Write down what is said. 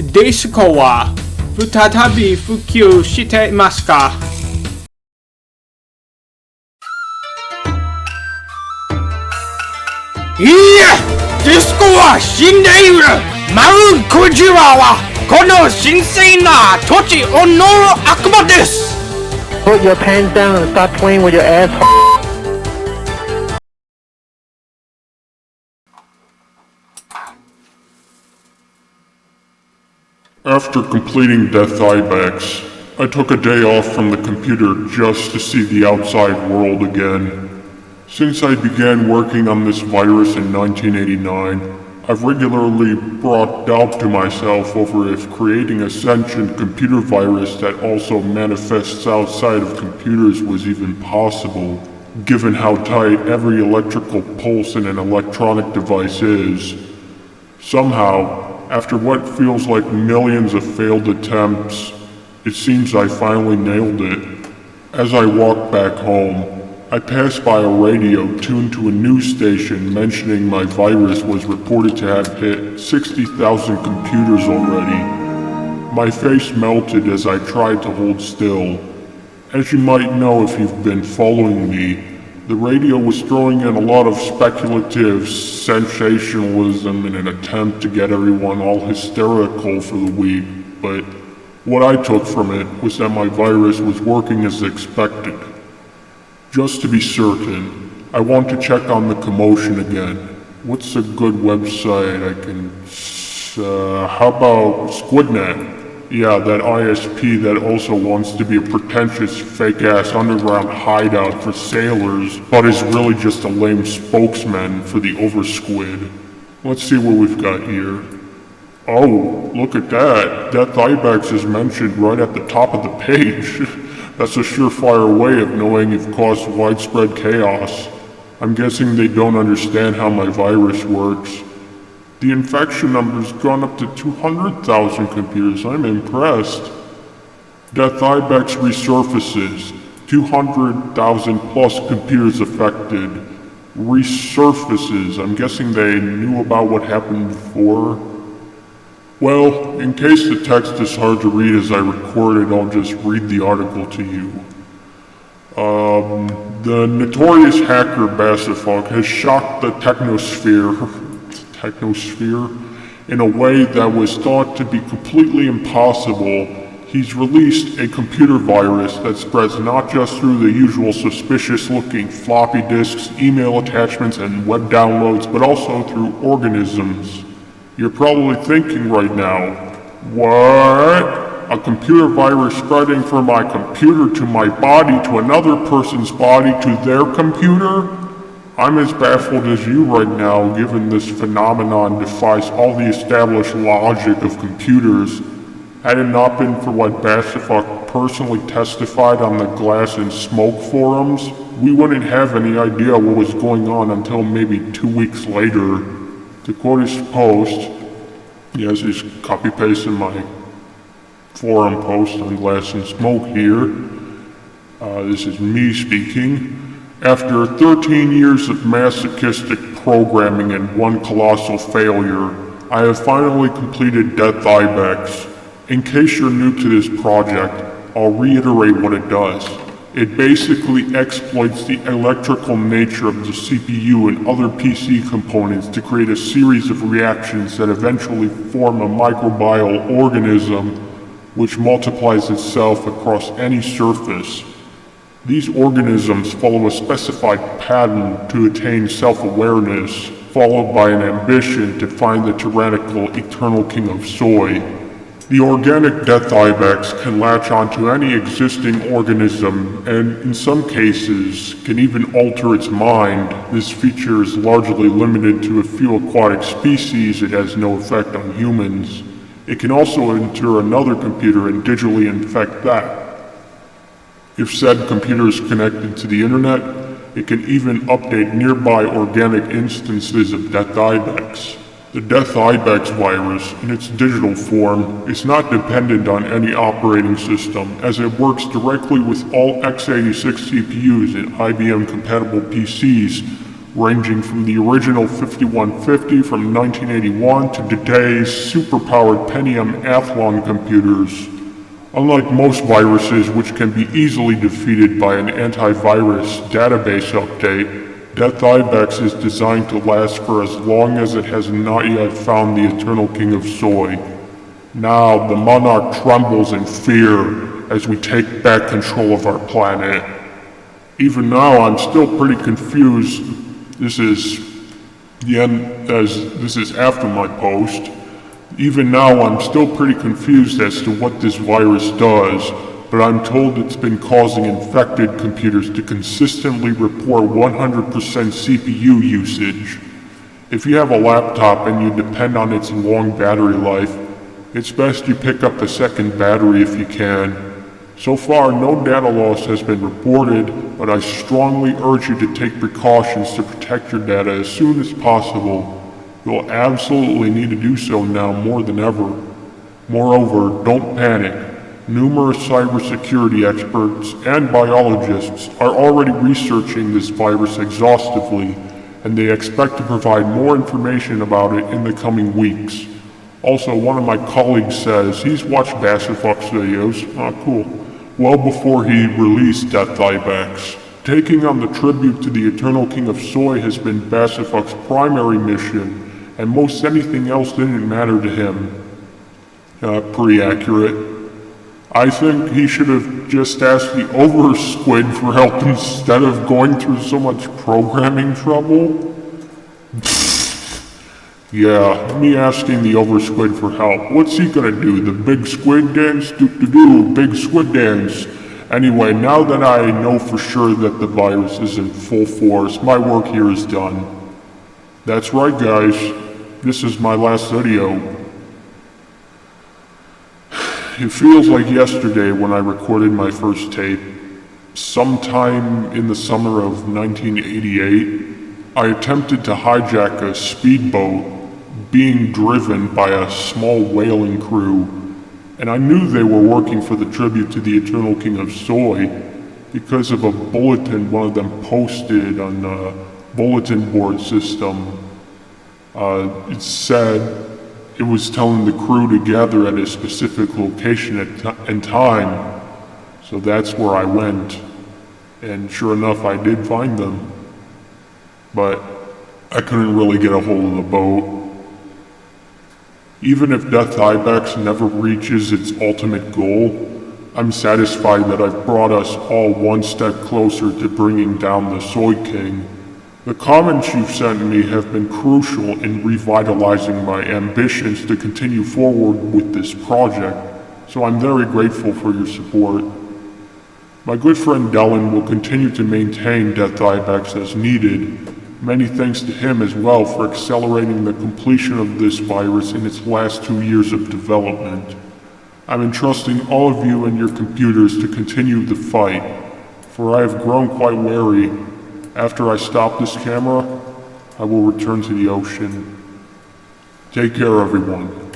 ディスコは再び普及していますか？いいえ、ディスコは死んでいる。マウンクジラはこの神聖な土地を乗る悪魔です。Put your pants down and stop playing with your asshole. After completing Death Ibex, I took a day off from the computer just to see the outside world again. Since I began working on this virus in 1989, I've regularly brought doubt to myself over if creating a sentient computer virus that also manifests outside of computers was even possible, given how tight every electrical pulse in an electronic device is. Somehow, after what feels like millions of failed attempts, it seems I finally nailed it. As I walked back home, I passed by a radio tuned to a news station mentioning my virus was reported to have hit 60,000 computers already. My face melted as I tried to hold still. As you might know if you've been following me, the radio was throwing in a lot of speculative sensationalism in an attempt to get everyone all hysterical for the week, but what I took from it was that my virus was working as expected. Just to be certain, I want to check on the commotion again. What's a good website I can... how about Squidnet? Yeah, that ISP that also wants to be a pretentious fake-ass underground hideout for sailors, but is really just a lame spokesman for the oversquid. Let's see what we've got here. Oh, look at that. Death Ibex is mentioned right at the top of the page. That's a surefire way of knowing you've caused widespread chaos. I'm guessing they don't understand how my virus works. The infection number's gone up to 200,000 computers. I'm impressed. Death Ibex resurfaces. 200,000 plus computers affected. Resurfaces. I'm guessing they knew about what happened before. Well, in case the text is hard to read as I record it, I'll just read the article to you. The notorious hacker Bassifog has shocked the technosphere in a way that was thought to be completely impossible. He's released a computer virus that spreads not just through the usual suspicious-looking floppy disks, email attachments, and web downloads, but also through organisms. You're probably thinking right now, what? A computer virus spreading from my computer to my body to another person's body to their computer? I'm as baffled as you right now, given this phenomenon defies all the established logic of computers. Had it not been for what Bassifog personally testified on the Glass and Smoke forums, we wouldn't have any idea what was going on until maybe 2 weeks later. To quote his post, yes, he's copy-pasting my forum post on Glass and Smoke here. This is me speaking. After 13 years of masochistic programming and one colossal failure, I have finally completed Death Ibex. In case you're new to this project, I'll reiterate what it does. It basically exploits the electrical nature of the CPU and other PC components to create a series of reactions that eventually form a microbial organism which multiplies itself across any surface. These organisms follow a specified pattern to attain self-awareness, followed by an ambition to find the tyrannical eternal king of soy. The organic Death Ibex can latch onto any existing organism and, in some cases, can even alter its mind. This feature is largely limited to a few aquatic species. It has no effect on humans. It can also enter another computer and digitally infect that. If said computer is connected to the internet, it can even update nearby organic instances of Death Ibex. The Death Ibex virus, in its digital form, is not dependent on any operating system, as it works directly with all x86 CPUs and IBM-compatible PCs, ranging from the original 5150 from 1981 to today's super-powered Pentium Athlon computers. Unlike most viruses, which can be easily defeated by an antivirus database update, Death Ibex is designed to last for as long as it has not yet found the Eternal King of Soy. Now, the Monarch trembles in fear as we take back control of our planet. Even now, I'm still pretty confused. This is the end, as this is after my post. Even now, I'm still pretty confused as to what this virus does, but I'm told it's been causing infected computers to consistently report 100% CPU usage. If you have a laptop and you depend on its long battery life, it's best you pick up a second battery if you can. So far, no data loss has been reported, but I strongly urge you to take precautions to protect your data as soon as possible. You'll absolutely need to do so now more than ever. Moreover, don't panic. Numerous cybersecurity experts and biologists are already researching this virus exhaustively, and they expect to provide more information about it in the coming weeks. Also, one of my colleagues says he's watched Bassifox videos, cool, well before he released Death Ibex. Taking on the tribute to the Eternal King of Soy has been Bassifox's primary mission, and most anything else didn't matter to him. Pretty accurate. I think he should have just asked the Oversquid for help instead of going through so much programming trouble. Yeah, me asking the Oversquid for help. What's he gonna do? The big squid dance? Big squid dance. Anyway, now that I know for sure that the virus is in full force, my work here is done. That's right, guys. This is my last video. It feels like yesterday when I recorded my first tape. Sometime in the summer of 1988, I attempted to hijack a speedboat being driven by a small whaling crew, and I knew they were working for the tribute to the Eternal King of Soy because of a bulletin one of them posted on the bulletin board system. It said it was telling the crew to gather at a specific location and time, so that's where I went, and sure enough I did find them, but I couldn't really get a hold of the boat. Even if Death Ibex never reaches its ultimate goal, I'm satisfied that I've brought us all one step closer to bringing down the Soy King. The comments you've sent me have been crucial in revitalizing my ambitions to continue forward with this project, so I'm very grateful for your support. My good friend Dylan will continue to maintain Death Ibex as needed. Many thanks to him as well for accelerating the completion of this virus in its last 2 years of development. I'm entrusting all of you and your computers to continue the fight, for I have grown quite wary. After I stop this camera, I will return to the ocean. Take care, everyone.